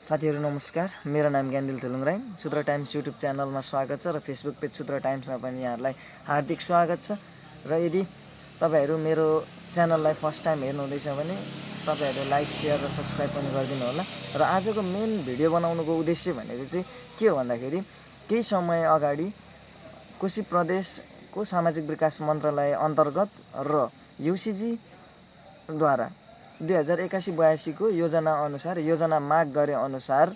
साथीहरु नमस्कार। मेरो नाम ज्ञानदिल थुलुङ राई। सूत्र टाइम्स युट्युब च्यानलमा स्वागत छ र फेसबुक पेज सूत्र टाइम्समा पनि यहाँहरुलाई हार्दिक स्वागत छ। र यदि तपाईहरु मेरो च्यानललाई फर्स्ट टाइम हेर्नुहुँदैछ भने तपाईहरुले लाइक, शेयर र सब्स्क्राइब पनि गरिदिनु होला। र आजको मेन भिडियो बनाउनुको उद्देश्य भनेको चाहिँ के हो भन्दाखेरि केही समय अगाडि कोशी प्रदेशको सामाजिक विकास मन्त्रालय अन्तर्गत र युसिजी द्वारा 2081-82 को योजना माग गरे अनुसार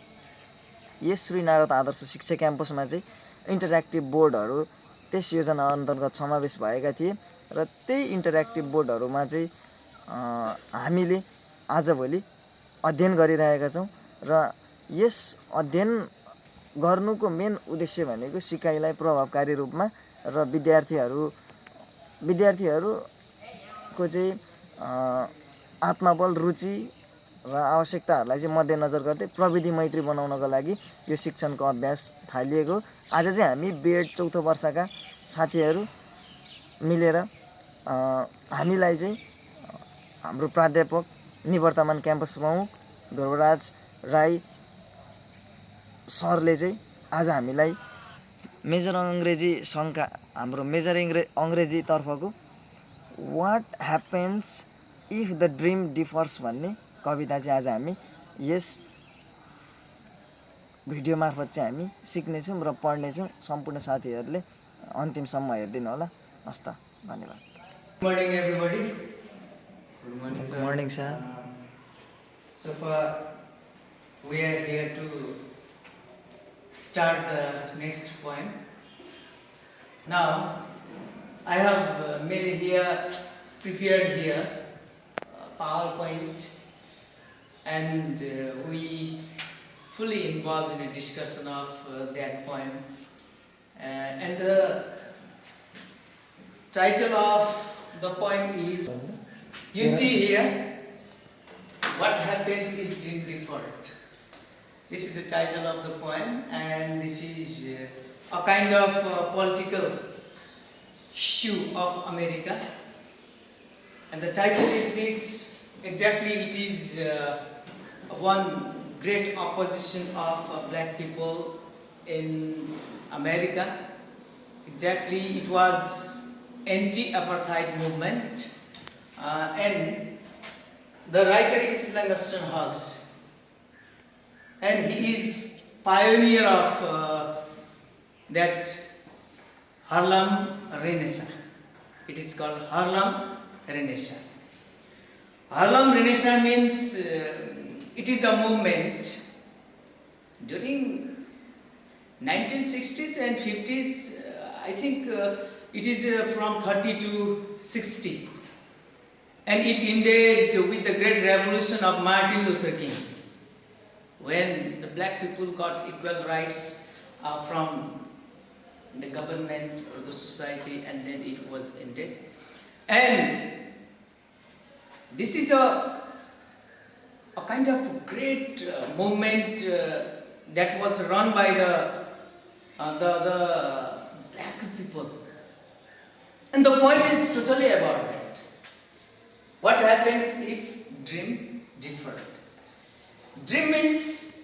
यस श्री नारद आदर्श शिक्षा क्याम्पसमा चाहिँ इन्टरेक्टिभ बोर्डहरू त्यस योजना अन्तर्गत समावेश भएका थिए र त्यही इन्टरेक्टिभ बोर्डहरूमा चाहिँ हामीले आजभोलि अध्ययन गरिरहेका छौँ र यस अध्ययन गर्नुको मेन उद्देश्य भनेको सिकाइलाई प्रभावकारी रूपमा र विद्यार्थीहरूको चाहिँ आत्मबल, रुचि र आवश्यकताहरूलाई चाहिँ मध्यनजर गर्दै प्रविधि मैत्री बनाउनको लागि यो शिक्षणको अभ्यास थालिएको। आज चाहिँ हामी बीएड चौथो वर्षका साथीहरू मिलेर हामीलाई चाहिँ हाम्रो प्राध्यापक निवर्तमान क्याम्पस प्रमुख ध्रुवराज राई सरले चाहिँ आज हामीलाई मेजर अङ्ग्रेजी सङ्घका हाम्रो मेजर अङ्ग्रेजी तर्फको what happens if the dream differs भन्ने कविता चाहिँ आज हामी यस भिडियो मार्फत चाहिँ हामी सिक्नेछौँ र पढ्नेछौँ। सम्पूर्ण साथीहरूले अन्तिमसम्म हेरिदिनु होला। हस् त, धन्यवाद। Good morning, everybody. Good morning, sir. So far, we are here to start the next poem. Now, I have prepared here PowerPoint, and we fully involved in a discussion of that poem. And the title of the poem is, you see here, what happens if dream deferred. This is the title of the poem, and this is a kind of political issue of America. And the title is this, exactly it is one great opposition of black people in America. Exactly, it was anti-apartheid movement, and the writer is Langston Hughes, and he is pioneer of that Harlem Renaissance. It is called Harlem Renaissance. Harlem Renaissance means it is a movement during 1960s and 50s. I think it is from 30 to 60, and it ended with the great revolution of Martin Luther King, when the black people got equal rights from the government or the society, and then it was ended. And this is a kind of great movement that was run by the black people, and the point is totally about that. What happens if dream deferred? Dream means,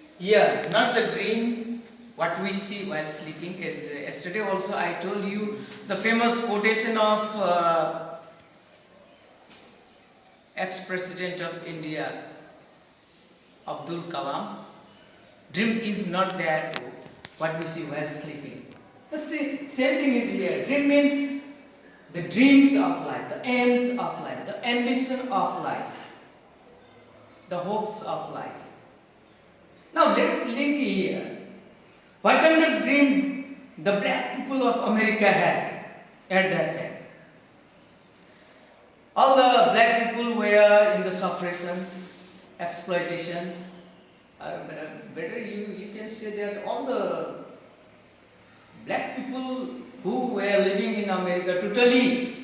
not the dream what we see while sleeping. As yesterday also I told you the famous quotation of ex-president of India, Abdul Kalam. Dream is not that what we see while sleeping. The same thing is here. Dream means the dreams of life, the aims of life, the ambition of life, the hopes of life. Now let's link here. What kind of dream the black people of America had at that time? All the black people were in the suppression, exploitation. Better you can say that all the black people who were living in America totally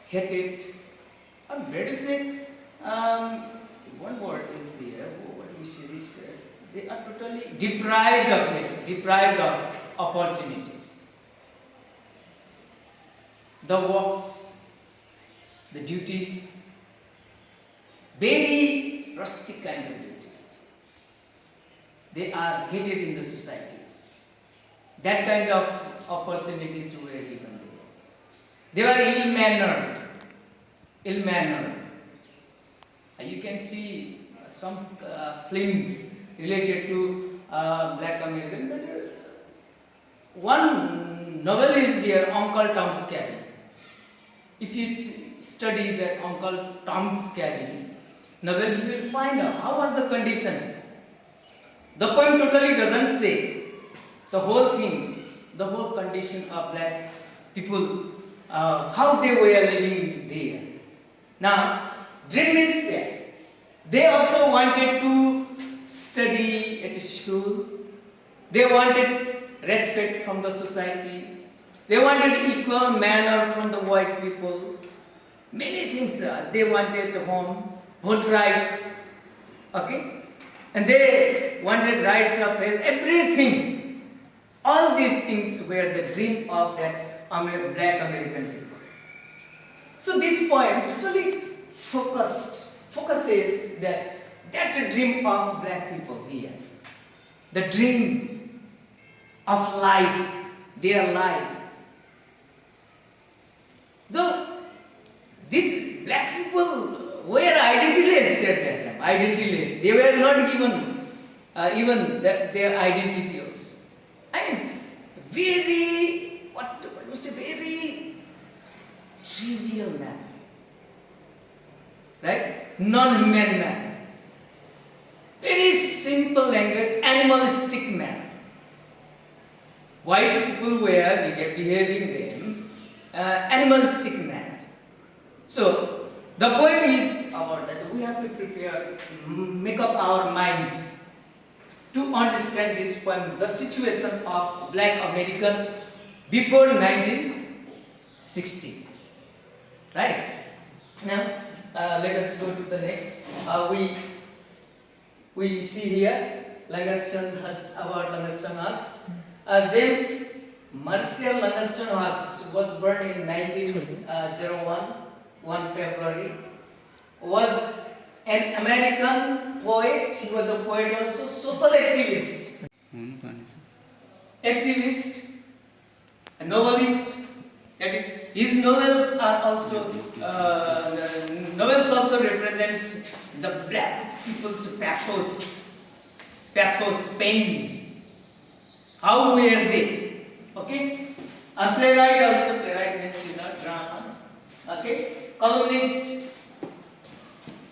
hated. Or better say, one word is there. What do we say this? They are totally deprived of this, deprived of opportunities. The works, the duties, very rustic kind of duties. They are hated in the society. That kind of opportunities were given them. They were ill-mannered. Ill-mannered. You can see some films related to Black American. But, one novel is there, Uncle Tom's Cabin. If you study that Uncle Tom's Cabin novel, you will find out how was the condition. The poem totally doesn't say the whole thing, the whole condition of black people, how they were living there. Now, dream means that they also wanted to study at school. They wanted respect from the society. They wanted equal manner from the white people. Many things they wanted home, vote rights, okay, and they wanted rights of health, everything. All these things were the dream of that black American people. So this poem totally focuses that dream of black people here, the dream of life, their life. Though these black people were identityless at that time, identityless. They were not given even their identity also. I mean, very, what you say, very trivial man, right? Non-human man. Very simple language, animalistic man. White people were behaving them animalistic man. So the point is about that we have to prepare, make up our mind to understand this poem, the situation of black American before 1960s. Right? Now let us go to the next. We see here Langston Hughes, about Langston Hughes. James Marshall Langston Hughes was born in 1901, 1 February. Was an American poet. He was a poet also, social activist. Activist, a novelist. That is, his novels are also novels also represents the black people's pathos, pains. How were they? Okay. A playwright also, playwright means drama. Okay.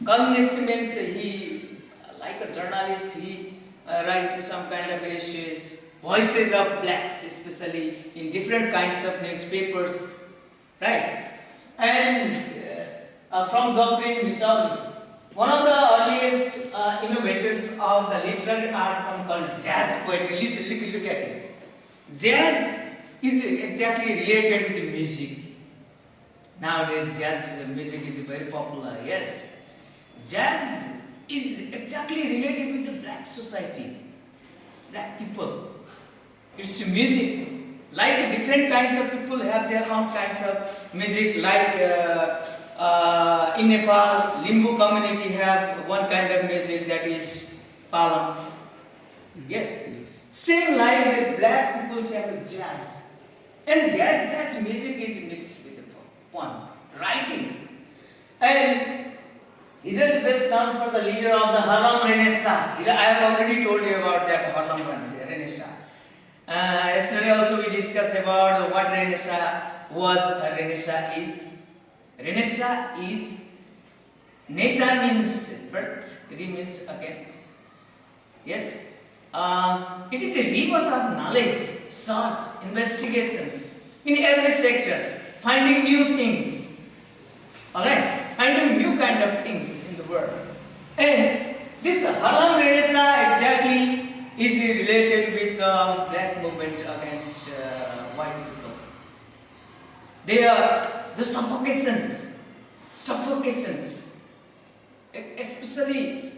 Columnist means he, like a journalist, he writes some kind of essays, voices of blacks, especially in different kinds of newspapers, right? And from Joplin, Missouri, one of the earliest innovators of the literary art form called jazz poetry. Listen, look at it. Jazz is exactly related with the music. Nowadays, jazz music is very popular. Yes. Jazz is exactly related with the black society, black people. It's music. Like different kinds of people have their own kinds of music. Like in Nepal, Limbu community have one kind of music, that is palam. Yes. Same like the black people have jazz, and that jazz music is mixed with the poems, writings, and he is best known for the leader of the Harlem Renaissance. I have already told you about that Harlem Renaissance. Yesterday also we discussed about what Renaissance was. Renaissance is Nation means birth. It means again. Yes. It is a rebirth of knowledge, search, investigations in every sectors, finding new things. Alright, finding new kind of things in the world. And this Harlem Renaissance exactly is related with the black movement against white people. They are the suffocations, especially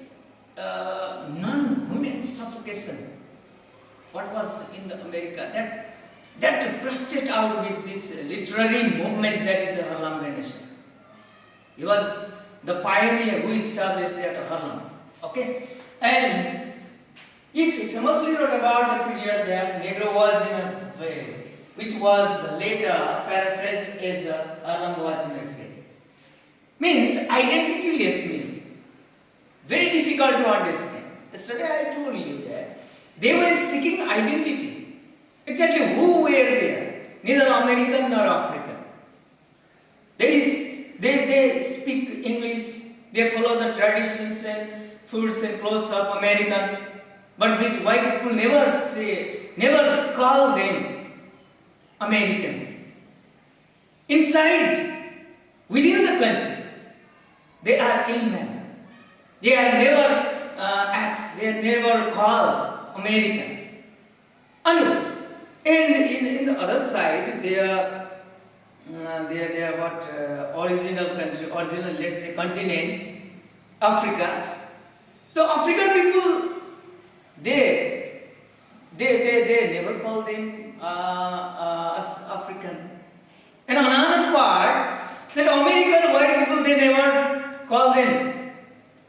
non-human suffocation. What was in the America that bursted out with this literary movement, that is a Harlem Renaissance. He was the pioneer who established that Harlem. Okay, and he famously wrote about the period that Negro was in a way, which was later paraphrased as Harlem was in a way. Means identityless means very difficult to understand. Yesterday I told you that they were seeking identity. Exactly who were there? Neither American nor African. They speak English, they follow the traditions and foods and clothes of American. But these white people never call them Americans. Inside, within the country, they are ill mannered. They are they are never called Americans. And in the other side, they are what original country, original, let's say, continent, Africa. The African people, they never call them as African. And another part, that American white people, they never call them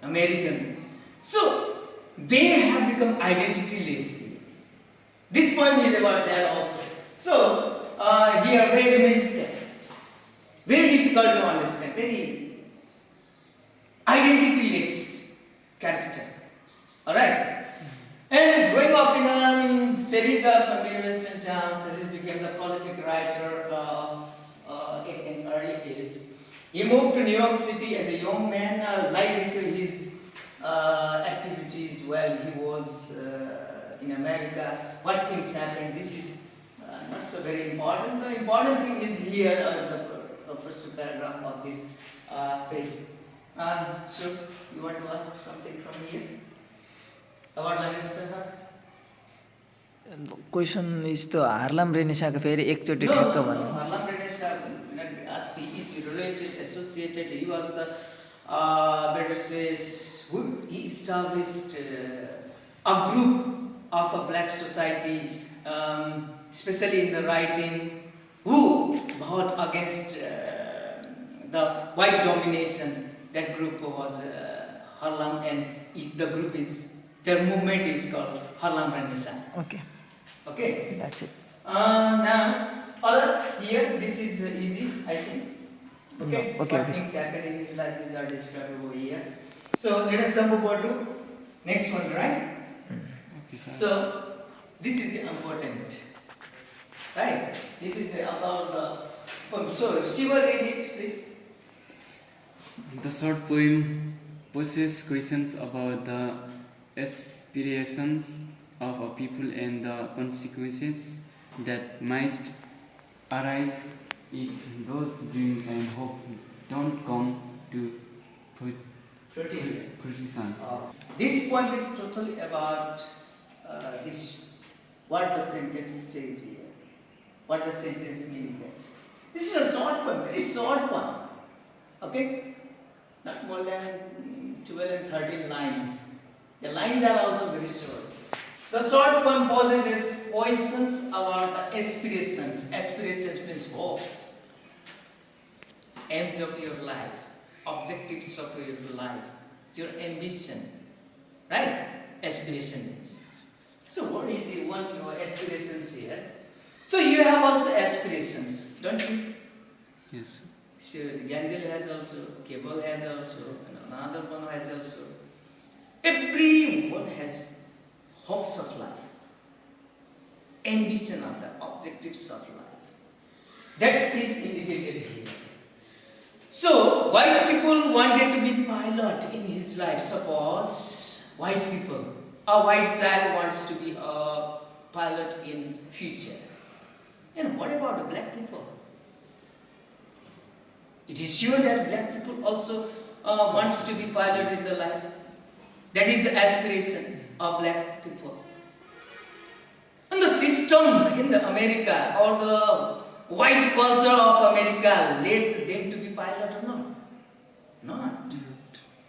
American. So they have become identityless. This point is about that also. So here very means that. Very difficult to understand, very identityless character. Alright? And growing up in a series of Western towns, Series became the prolific writer at an early age. He moved to New York City as a young man. Like this, his activities while he was in America. What things happened? This is not so very important. The important thing is here, the first paragraph of this page. So, you want to ask something from here? About Mr. Hux? Question is त हार्लम रेनेसाको फेरि एकचोटि ठ्याक्क भन्नु Harlem Renaissance is related, associated. He was the, better say, he established a group of a black society, especially in the writing, who fought against the white domination. That group was Harlem, and the group their movement is called Harlem Renaissance. Okay Okay. That's it Now, here, this is easy, I think. Okay. Okay, What okay. things happen in his life, these are described over here. So let us jump over to next one, right? Okay, sir. So this is important, right? This is about the poem. So Shiva, read it, please. The short poem poses questions about the aspirations of a people and the consequences that might arise if those dreams and hope don't come to fruition. This poem is totally about what the sentence says here, what the sentence means here. This is a short poem, very short one. Okay, not more than 12 and 13 lines. The lines are also very short. The short poem poses questions about the aspirations. Aspirations means hopes, aims of your life, objectives of your life, your ambition, right? Aspiration means. So what is your aspirations here? So you have also aspirations, don't you? Yes. So Gandil has also, Keval has also, and another one has also. Everyone has hopes of life, ambition of life, objectives of life. That is indicated here. So, white people wanted to be pilot in his life. Suppose white people, a white child wants to be a pilot in future. And what about the black people? It is sure that black people also wants to be pilot in their life. That is the aspiration of black people. And the system in the America or the white culture of America led them to be pilot or not? Not.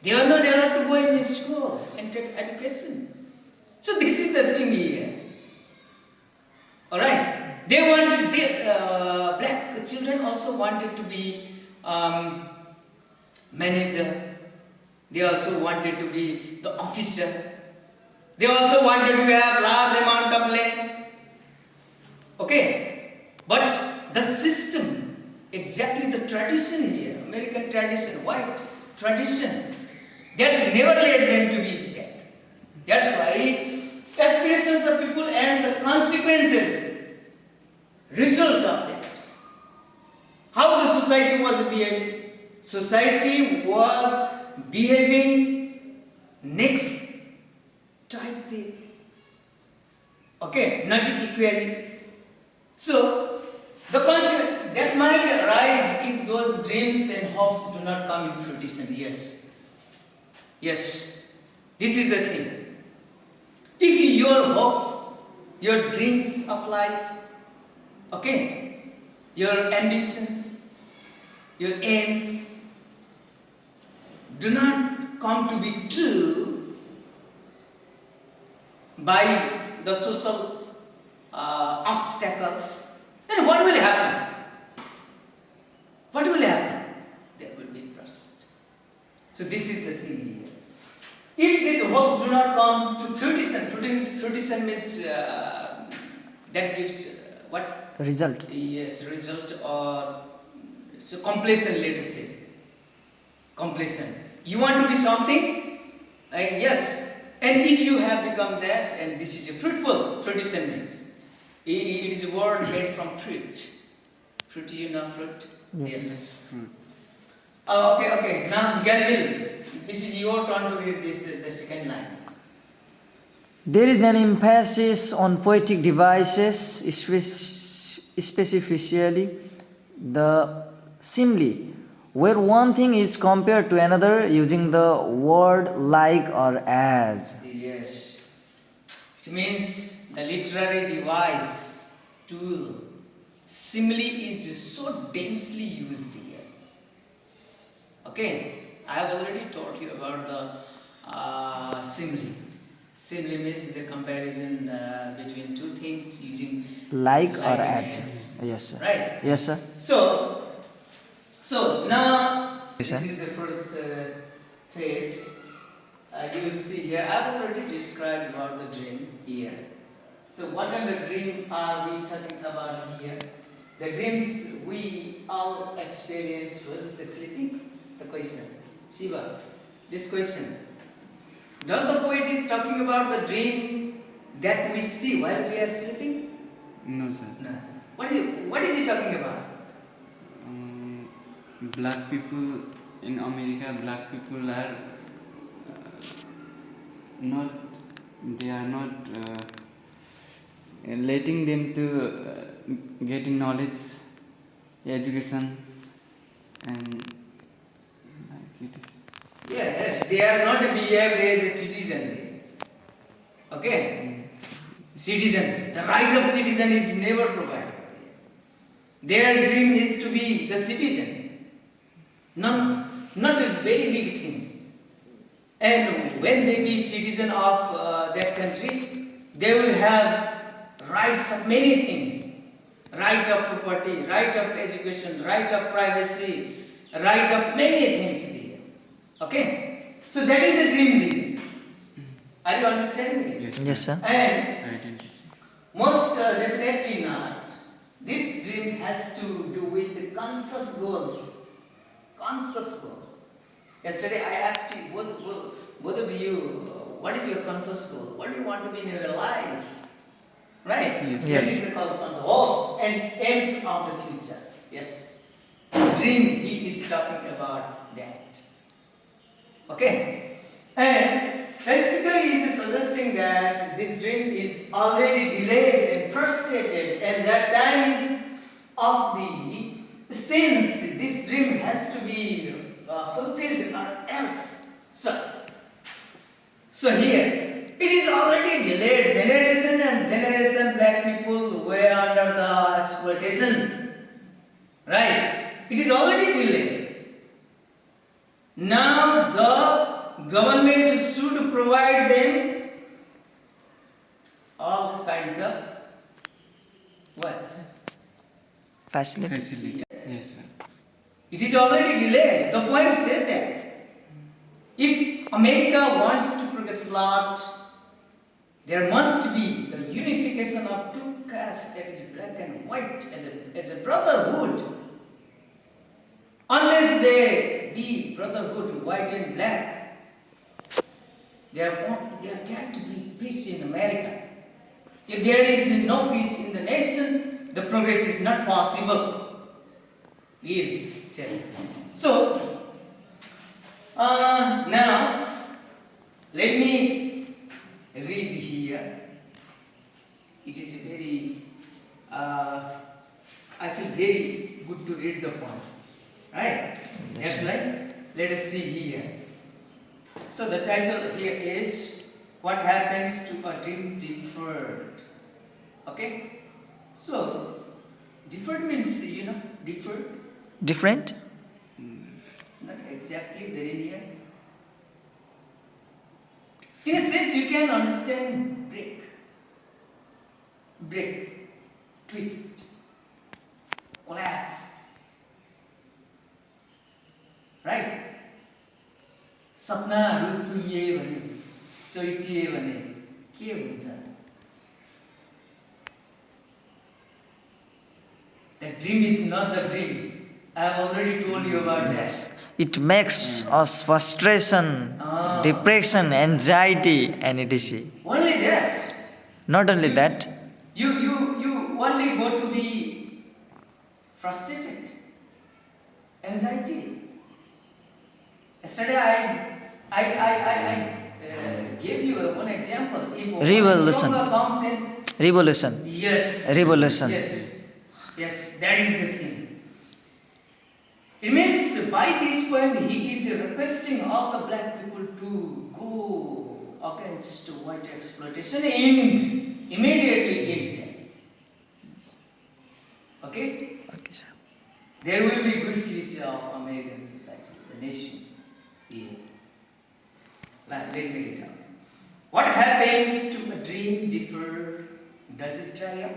They are not allowed to go in the school and take education. So this is the thing here. Alright. Black children also wanted to be manager, They also wanted to be the officer. They also wanted to have large amount of land. Okay, but the system, exactly the tradition here, American tradition, white tradition, that never led them to be that. That's why aspirations of people and the consequences, result of that. How the society was behaving? Society was behaving next type thing. Okay, not equally. So, the consequence that might arise if those dreams and hopes do not come in fruition. Yes. Yes. This is the thing. If your hopes, your dreams of life, okay, your ambitions, your aims do not come to be true by the social obstacles, then what will happen? What will happen? There will be burst. So this is the thing here. If these hopes do not come to fruition means that gives what? Result. Yes, result or so completion, let us say. Completion. You want to be something? Yes. And if you have become that, and this is a fruition means, it is a word made from fruit. Fruit, you know fruit? Yes. Okay. Now, Gandil, this is your turn to read this, the second line. There is an emphasis on poetic devices, specifically the simile, where one thing is compared to another using the word like or as. Yes. It means the literary device, tool, simile is so densely used here. Okay, I have already taught you about the simile. Simile means the comparison between two things using Like or and as. Yes, sir. Right? Yes, sir. So now Yes, this sir. is the first phase. You will see here. I have already described about the dream here. So what kind of dream are we talking about here? The dreams we all experience was the sleeping. The question, Shiva. This question. Does the poet is talking about the dream that we see while we are sleeping? No, sir. No. What is he talking about? Black people in America, black people are not, they are not letting them to getting knowledge, education, and like it is. Yes, they are not behaved as a citizen. Okay? Citizen. The right of citizen is never provided. Their dream is to be the citizen. Not the very big things. And when they be citizen of that country, they will have rights of many things. Right of property, right of education, right of privacy, right of many things there. Okay? So that is the dream living. Are you understanding it? Yes, Yes, sir. And Identity. most definitely not. This dream has to do with the conscious goals. Conscious goal. Yesterday I asked you, both of you, what is your conscious goal? What do you want to be in your life? Right? Yes. Yes. That is called conscious hopes and aims of the future. Yes. Dream, he is talking about that. Okay? And the speaker is suggesting that this dream is already delayed and frustrated, and that time is of the sense. This dream has to be fulfilled or else. So here, it is already delayed. Generation and generation black people were under the exploitation. Right? It is already delayed. Now the government should provide them all kinds of what? Facility. Facility. Yes, sir. It is already delayed. The point says that if America wants to progress a lot. There must be the unification of two castes, that is black and white, as a brotherhood. Unless there be brotherhood, white and black, there can't be peace in America. If there is no peace in the nation, the progress is not possible. Please tell. So, now let me read here. It is very, I feel very good to read the point. Right? Yes, right? Let us see here. So the title here is What Happens to a Dream Deferred. Okay? So, deferred means, deferred. Different? Not exactly very near. In a sense, you can understand break, twist, collapsed. Right? सपनाहरू तुइए भने चैटिए भने के हुन्छ? The dream is not the dream. I have already told you about that. It makes us frustration, depression, anxiety, and etc. Only that. Not only that, You only got to be frustrated, anxiety. Yesterday I gave you one example. If Revolution. Solar comes in, revolution. yes. Revolution. Yes, that is the thing. It means by this point he is requesting all the black people to go against white exploitation and immediately end them. Okay? Okay, sir. There will be good future of American society, the nation. Here. Let me read it out. What happens to a dream deferred? Does it dry up?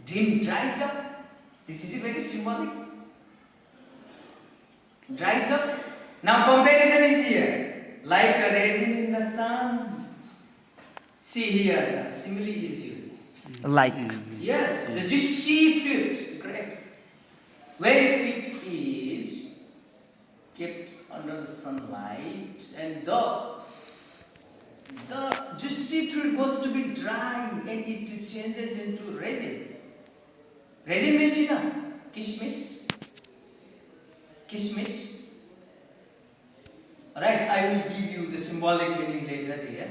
Dream dries up. This is very symbolic. Dries up. Now comparison is here. Like a raisin in the sun. See here, the simile is used. Like. Yes, the juicy fruit, grapes. Where it is kept under the sunlight, and the juicy fruit goes to be dry and it changes into resin. Resin means kismis. Kismis. Alright, I will give you the symbolic meaning later here.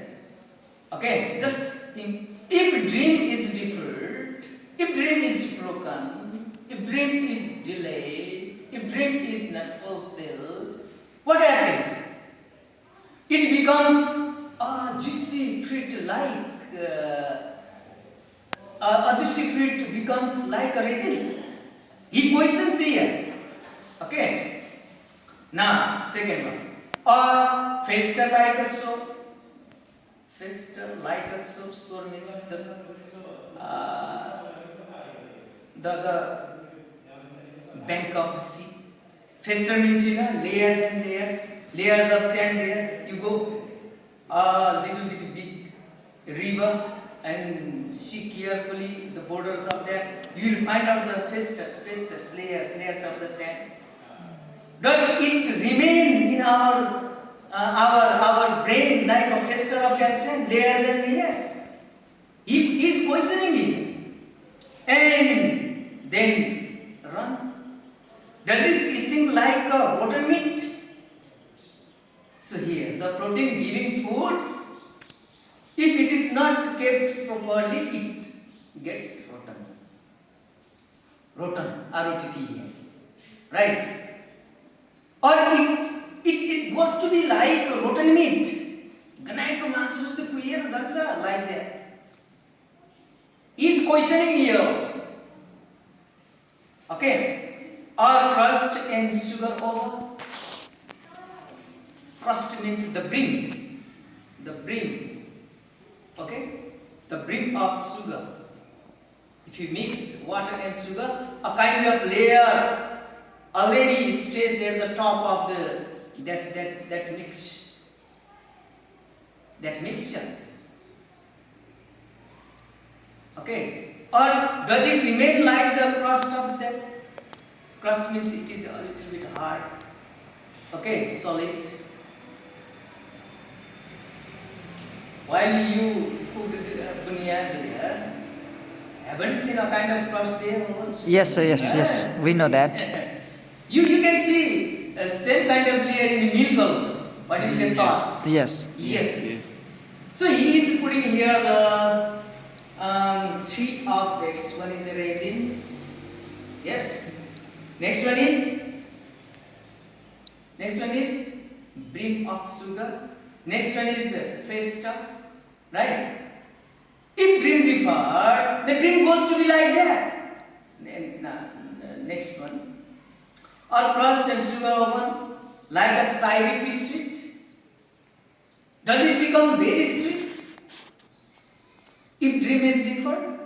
Okay, just think. If dream is deferred, if dream is broken, if dream is delayed, if dream is not fulfilled, what happens? It becomes a juicy fruit like a juicy fruit becomes like a resin. He questions here. Okay. Now, second one. Or fester like a soap. Fester like a soap. Soap means the bank of the sea. Fester means layers and layers of sand there. You go a little bit big river and see carefully the borders of that. You will find out the festers, layers of the sand. Does it remain in our brain like a fester of that sand, layers and layers? He is questioning it, and then run. Does it sting like a rotten meat? So here, the protein giving food, if it is not kept properly, it gets rotten. Rotten, R-O-T-T-E-N. Right? Or it goes to be like rotten meat. Ganaiko masu jasto kuyer jन्छ like that. He is questioning here also. Okay? Or crust and sugar over. Crust means the brim. The brim. Okay? The brim of sugar. If you mix water and sugar, a kind of layer already stays at the top of the that mixture. Okay, or does it remain like the crust of that? Crust means it is a little bit hard. Okay, solid. While you put the bunya there, haven't seen a kind of crust there also? Yes, sir, yes. We know that. You can see same kind of layer in milk also. What is your thought? Yes. Yes. So he is putting here the three objects. One is a resin. Yes. Next one is brim of sugar. Next one is festa. Right? If dream differ, the dream goes to be like that. Next one. Or crust and sugar oven, like a syrupy sweet. Does it become very sweet? If dream is different,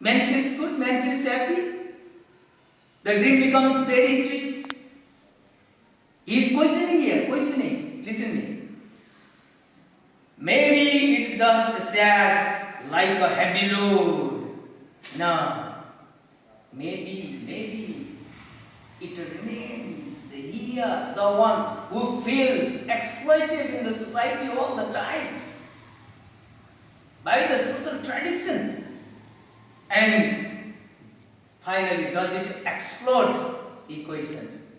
man feels good, man feels happy. The dream becomes very sweet. He is questioning. Listen me. Maybe it's just sad like a heavy load. No. Maybe it remains here, the one who feels exploited in the society all the time by the social tradition. And finally, does it explode? He questions.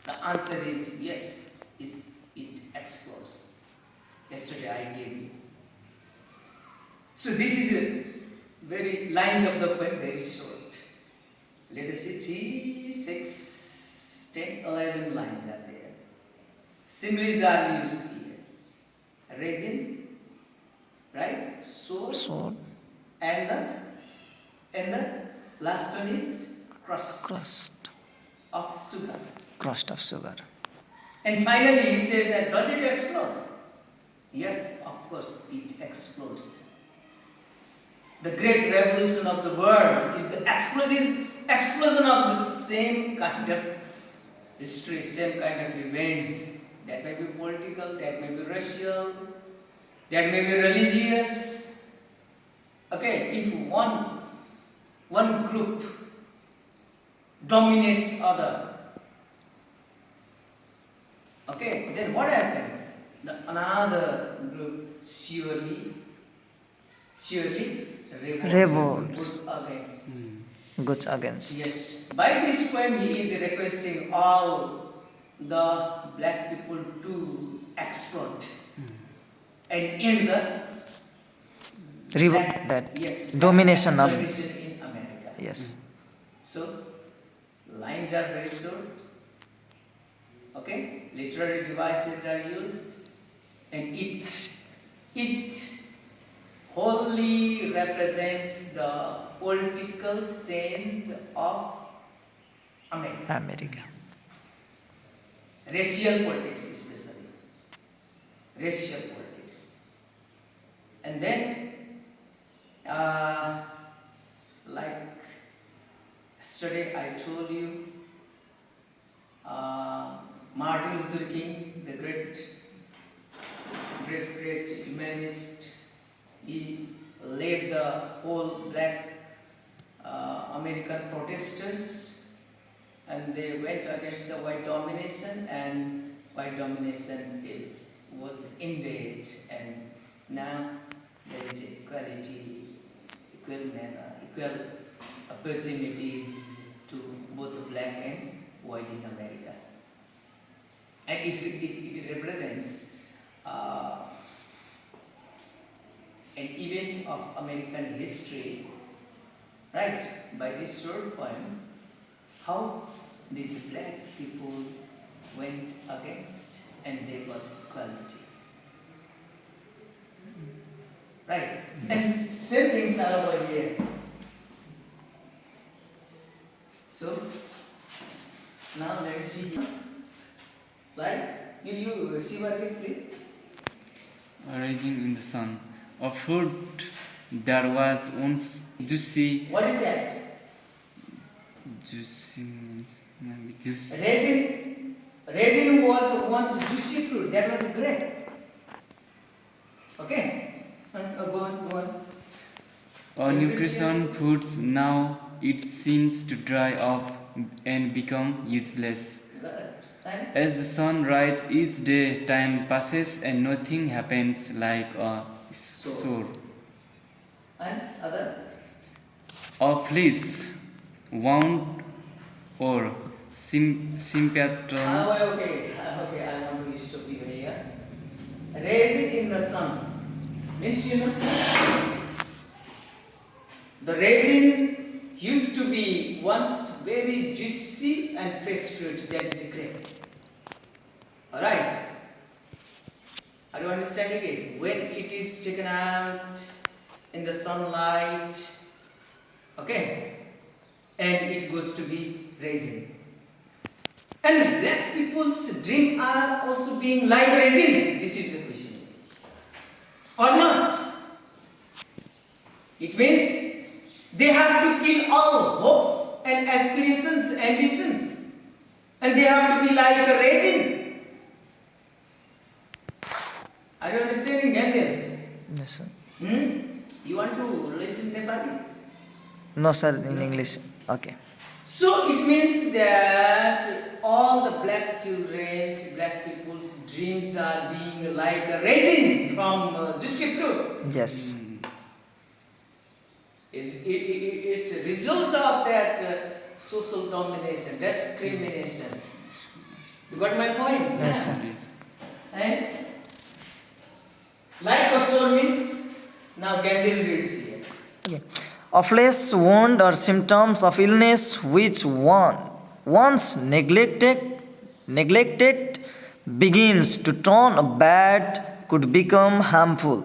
The answer is yes, it explodes. Yesterday I gave you. So this is a very lines of the poem, very short. Let us see 3, 6, 10, 11 lines are there. Similes are used here. Resin, right? Sword. And the last one is crust of sugar. Crust of sugar. And finally he says that does it explode? Yes, of course it explodes. The great revolution of the world is the explosion of the same kind of history, same kind of events. That may be political, that may be racial, that may be religious. Okay, if one group dominates other, okay, then what happens? Another group surely Revolts. Goes against. Goes against. Yes. By this poem, he is requesting all the black people to exploit and end the Domination of. domination in America. Yes. So, lines are very short. Okay, literary devices are used, and it wholly represents the political sense of America. Racial politics especially. Racial politics. And then, like yesterday I told you, Martin Luther King, the great humanist, he led the whole black American protesters, and they went against the white domination, and white domination was ended, and now there is equality, equal opportunities to both black and white in America. And it represents an event of American history, right? By this short poem, how these black people went against and they got equality. Right? Yes. And same things are over here. So, now let us see. Right? You see what it please? Rising in the sun. A fruit that was once juicy. What is that? Juicy means maybe juicy. Resin. Raisin was once juicy fruit. That was grape. Okay? Go on, go on. Nutrition foods now it seems to dry up and become useless. And As the sun rises each day, time passes and nothing happens like a sore. other? A fleece, wound, or sympatron. Okay, I want to stop you here. Raisin in the sun means the raisin used to be once very juicy and fresh fruit, that is grape. Alright? Are you understanding it? When it is taken out in the sunlight, okay, and it goes to be raisin. And black people's dream are also being like raisin. This is the question. Or not? It means they have to kill all hopes and aspirations, ambitions, and they have to be like a raisin. Are you understanding, Gandhi? Yes, sir. You want to listen Nepali? No, sir, in English. Okay. So it means that all the black children's, black people's dreams are being like a raisin from juicy fruit. Yes. It's a result of that social domination, discrimination. You got my point? Yes, sir. And like a sword means, now Gandhi reads here. Okay. A flesh wound or symptoms of illness which once neglected begins to turn bad could become harmful.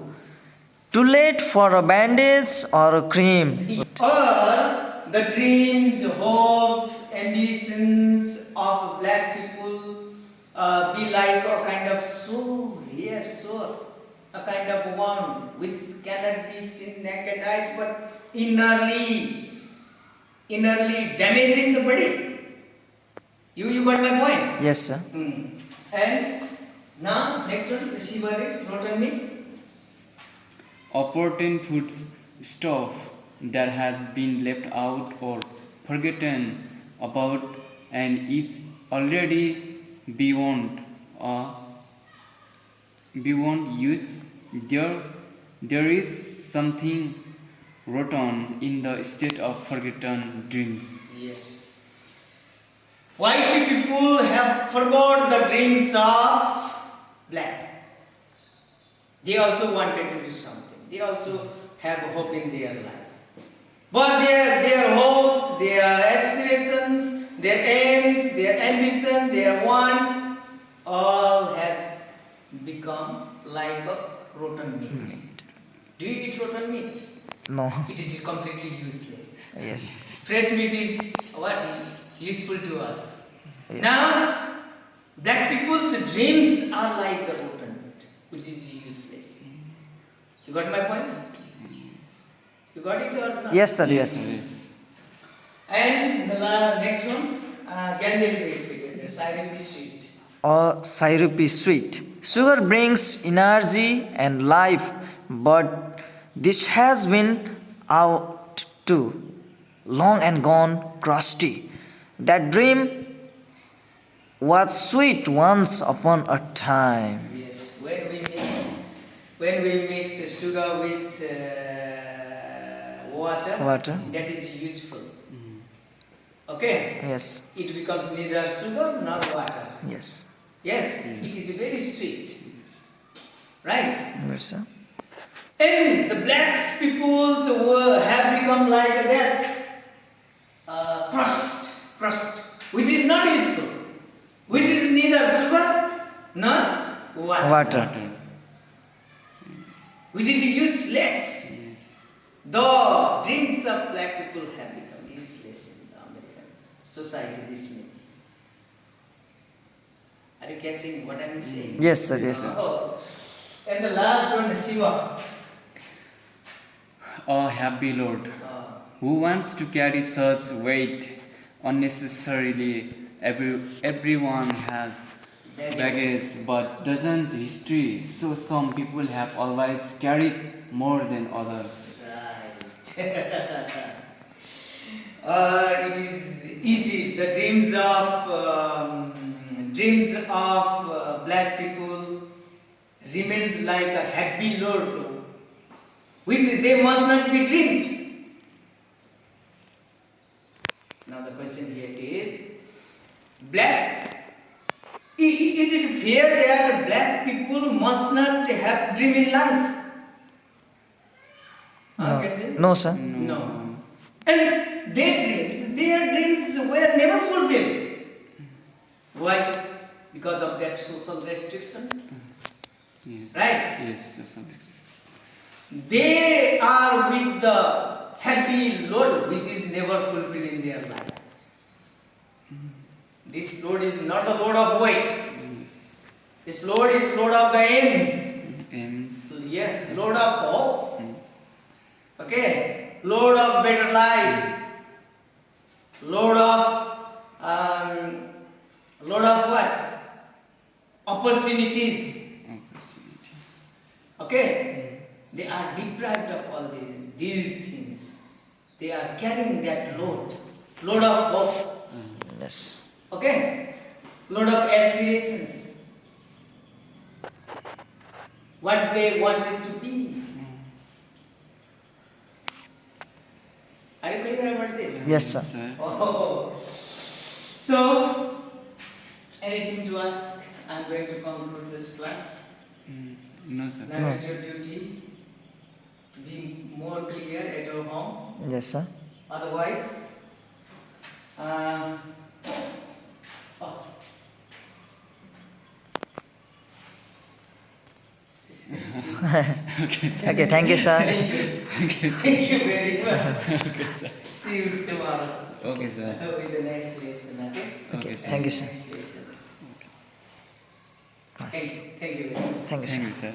Too late for a bandage or a cream. Or the dreams, hopes, ambitions of black people be like a kind of sore, here sore, a kind of wound which cannot be seen naked eyes but innerly damaging the body. You got my point? Yes, sir. And now next one, Shiva reads rotten meat. A protein food stuff that has been left out or forgotten about and is already beyond use. There is something rotten in the state of forgotten dreams. Yes. White people have forgot the dreams of black. They also wanted to do something. They also have hope in their life. But their hopes, their aspirations, their aims, their ambition, their wants, all has become like a rotten meat. Do you eat rotten meat? No. It is completely useless. Yes. Fresh meat is what useful to us. Yes. Now, black people's dreams are like a rotten meat, which is useless. You got my point? You got it or not? Yes, sir. Yes. And the next one, Gandhi reads it. The syrupy sweet. A syrupy sweet. Sugar brings energy and life, but this has been out too long and gone crusty. That dream was sweet once upon a time. Yes, when we mix sugar with water, that is useful. Okay? Yes. It becomes neither sugar nor water. Yes. Yes, it is very sweet. Right? Yes, sir. And the blacks peoples have become like that crust, which is not useful, which is neither sugar nor water. Which is useless. Yes. The dreams of black people have become useless in the American society. This means. Are you catching what I am saying? Yes, sir. Yes. Oh. And the last one is Shiva. A happy Lord who wants to carry such weight unnecessarily everyone has baggage, but doesn't history. So some people have always carried more than others. Right. It is easy. The dreams of black people remains like a heavy load, which they must not be dreamed. Now the question here is, black. Is it fair that black people must not have dream in life? No, Can they? no sir. No. And their dreams were never fulfilled. Why? Because of that social restriction. Yes. Right. Yes. So some exist. They are with the heavy load which is never fulfilled in their life. This load is not the load of weight. Yes. This load is load of the aims. Aims. Yes, load of hopes. Okay, load of better life. Load of what? Opportunities. Opportunity. Okay, they are deprived of all these things. They are carrying that load of hopes. Yes. Okay, load of aspirations. What they wanted to be. Are you clear about this? Yes, sir. Oh, so anything to ask? I'm going to conclude this class. No, sir. Now it's your duty to be more clear at your home. Yes, sir. Otherwise, oh, Okay, sir. Okay, thank you, sir. Thank you, sir. Thank you very much. Okay, sir. See you tomorrow Okay, sir. with the next lesson. Okay. Okay, sir. Thank you, sir. Next lesson. Yes. Thank you very much. Thank you, sir. Thank you, sir.